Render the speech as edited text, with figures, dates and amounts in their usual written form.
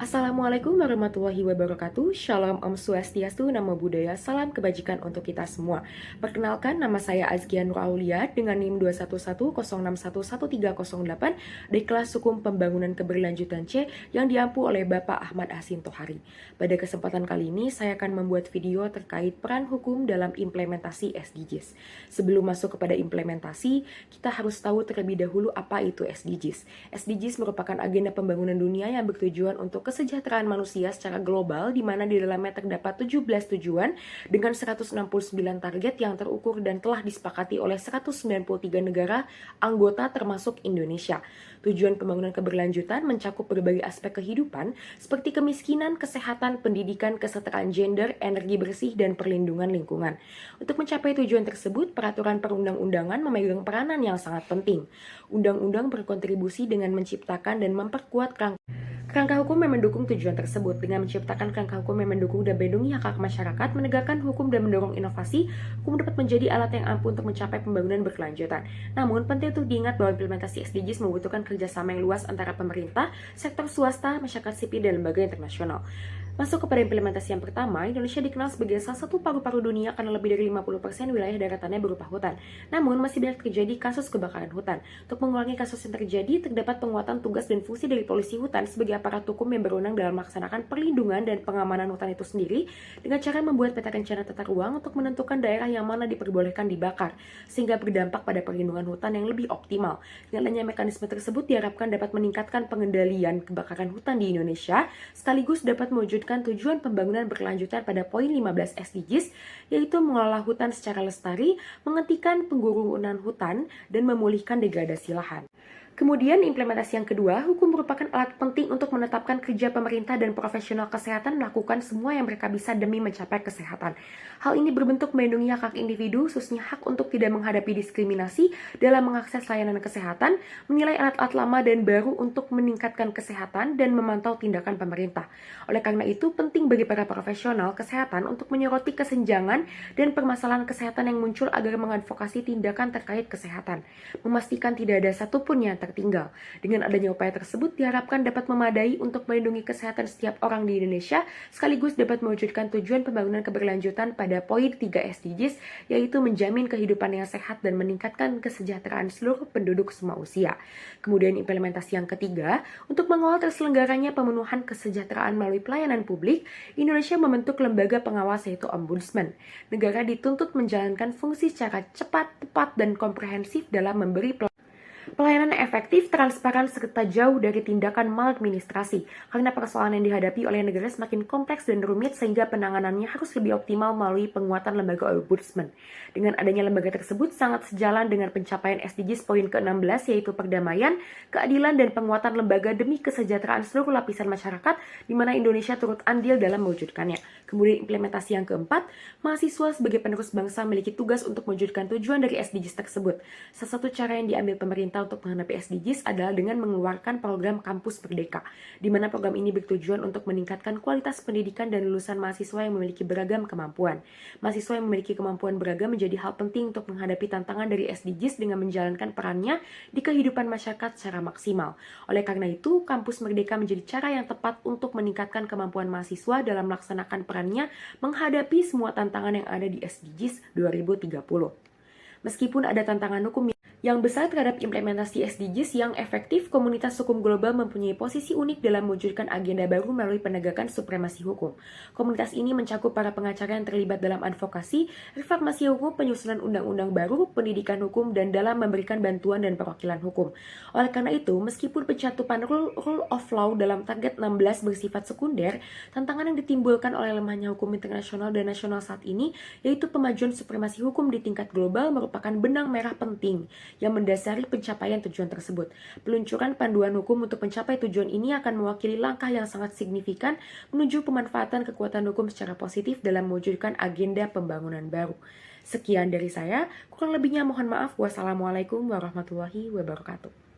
Assalamualaikum warahmatullahi wabarakatuh. Shalom Om Swastiastu, Namo Buddhaya, salam kebajikan untuk kita semua. Perkenalkan, nama saya Azkia Nur Aulia dengan NIM 21106111308 dari kelas Hukum Pembangunan Keberlanjutan C yang diampu oleh Bapak Ahmad Hasin Tohari. Pada kesempatan kali ini, saya akan membuat video terkait peran hukum dalam implementasi SDGs. Sebelum masuk kepada implementasi, kita harus tahu terlebih dahulu apa itu SDGs. SDGs merupakan agenda pembangunan dunia yang bertujuan untuk kesejahteraan manusia secara global, di mana di dalamnya terdapat 17 tujuan dengan 169 target yang terukur dan telah disepakati oleh 193 negara anggota termasuk Indonesia. Tujuan pembangunan keberlanjutan mencakup berbagai aspek kehidupan seperti kemiskinan, kesehatan, pendidikan, kesetaraan gender, energi bersih, dan perlindungan lingkungan. Untuk mencapai tujuan tersebut, peraturan perundang-undangan memegang peranan yang sangat penting. Undang-undang berkontribusi dengan menciptakan dan memperkuat kerangka hukum yang mendukung tujuan tersebut. Dengan menciptakan kerangka hukum yang mendukung dan melindungi hak-hak masyarakat, menegakkan hukum dan mendorong inovasi, hukum dapat menjadi alat yang ampuh untuk mencapai pembangunan berkelanjutan. Namun, penting untuk diingat bahwa implementasi SDGs membutuhkan kerjasama yang luas antara pemerintah, sektor swasta, masyarakat sipil, dan lembaga internasional. Masuk kepada implementasi yang pertama, Indonesia dikenal sebagai salah satu paru-paru dunia karena lebih dari 50% wilayah daratannya berupa hutan. Namun, masih banyak terjadi kasus kebakaran hutan. Untuk mengurangi kasus yang terjadi, terdapat penguatan tugas dan fungsi dari polisi hutan sebagai aparat hukum yang berwenang dalam melaksanakan perlindungan dan pengamanan hutan itu sendiri dengan cara membuat peta rencana tata ruang untuk menentukan daerah yang mana diperbolehkan dibakar, sehingga berdampak pada perlindungan hutan yang lebih optimal. Dengan adanya mekanisme tersebut diharapkan dapat meningkatkan pengendalian kebakaran hutan di Indonesia, sekaligus dapat mewujudkan tujuan pembangunan berkelanjutan pada poin 15 SDGs, yaitu mengelola hutan secara lestari, menghentikan pengguruan hutan, dan memulihkan degradasi lahan. Kemudian implementasi yang kedua, hukum merupakan alat penting untuk menetapkan kerja pemerintah dan profesional kesehatan melakukan semua yang mereka bisa demi mencapai kesehatan. Hal ini berbentuk melindungi hak-hak individu, khususnya hak untuk tidak menghadapi diskriminasi dalam mengakses layanan kesehatan, menilai alat-alat lama dan baru untuk meningkatkan kesehatan, dan memantau tindakan pemerintah. Oleh karena itu, penting bagi para profesional kesehatan untuk menyoroti kesenjangan dan permasalahan kesehatan yang muncul agar mengadvokasi tindakan terkait kesehatan, memastikan tidak ada satupun yang tertinggal. Dengan adanya upaya tersebut diharapkan dapat memadai untuk melindungi kesehatan setiap orang di Indonesia, sekaligus dapat mewujudkan tujuan pembangunan keberlanjutan pada poin 3 SDGs, yaitu menjamin kehidupan yang sehat dan meningkatkan kesejahteraan seluruh penduduk semua usia. Kemudian implementasi yang ketiga, untuk mengawal terselenggaranya pemenuhan kesejahteraan melalui pelayanan publik, Indonesia membentuk lembaga pengawas yaitu Ombudsman. Negara dituntut menjalankan fungsi secara cepat, tepat, dan komprehensif dalam memberi pelayanan efektif, transparan, serta jauh dari tindakan maladministrasi, karena persoalan yang dihadapi oleh negara semakin kompleks dan rumit sehingga penanganannya harus lebih optimal melalui penguatan lembaga Ombudsman. Dengan adanya lembaga tersebut sangat sejalan dengan pencapaian SDGs poin ke-16, yaitu perdamaian, keadilan, dan penguatan lembaga demi kesejahteraan seluruh lapisan masyarakat, di mana Indonesia turut andil dalam mewujudkannya. Kemudian implementasi yang keempat, mahasiswa sebagai penerus bangsa memiliki tugas untuk mewujudkan tujuan dari SDGs tersebut. Salah satu cara yang diambil pemerintah untuk menghadapi SDGs adalah dengan mengeluarkan program Kampus Merdeka, di mana program ini bertujuan untuk meningkatkan kualitas pendidikan dan lulusan mahasiswa yang memiliki beragam kemampuan. Mahasiswa yang memiliki kemampuan beragam menjadi hal penting untuk menghadapi tantangan dari SDGs dengan menjalankan perannya di kehidupan masyarakat secara maksimal. Oleh karena itu, Kampus Merdeka menjadi cara yang tepat untuk meningkatkan kemampuan mahasiswa dalam melaksanakan perannya menghadapi semua tantangan yang ada di SDGs 2030. Meskipun ada tantangan hukum yang besar terhadap implementasi SDGs yang efektif, komunitas hukum global mempunyai posisi unik dalam mewujudkan agenda baru melalui penegakan supremasi hukum. Komunitas ini mencakup para pengacara yang terlibat dalam advokasi, reformasi hukum, penyusunan undang-undang baru, pendidikan hukum, dan dalam memberikan bantuan dan perwakilan hukum. Oleh karena itu, meskipun pencatupan rule of law dalam target 16 bersifat sekunder, tantangan yang ditimbulkan oleh lemahnya hukum internasional dan nasional saat ini, yaitu pemajuan supremasi hukum di tingkat global, merupakan benang merah penting yang mendasari pencapaian tujuan tersebut. Peluncuran panduan hukum untuk mencapai tujuan ini akan mewakili langkah yang sangat signifikan menuju pemanfaatan kekuatan hukum secara positif dalam mewujudkan agenda pembangunan baru. Sekian dari saya, kurang lebihnya mohon maaf. Wassalamualaikum warahmatullahi wabarakatuh.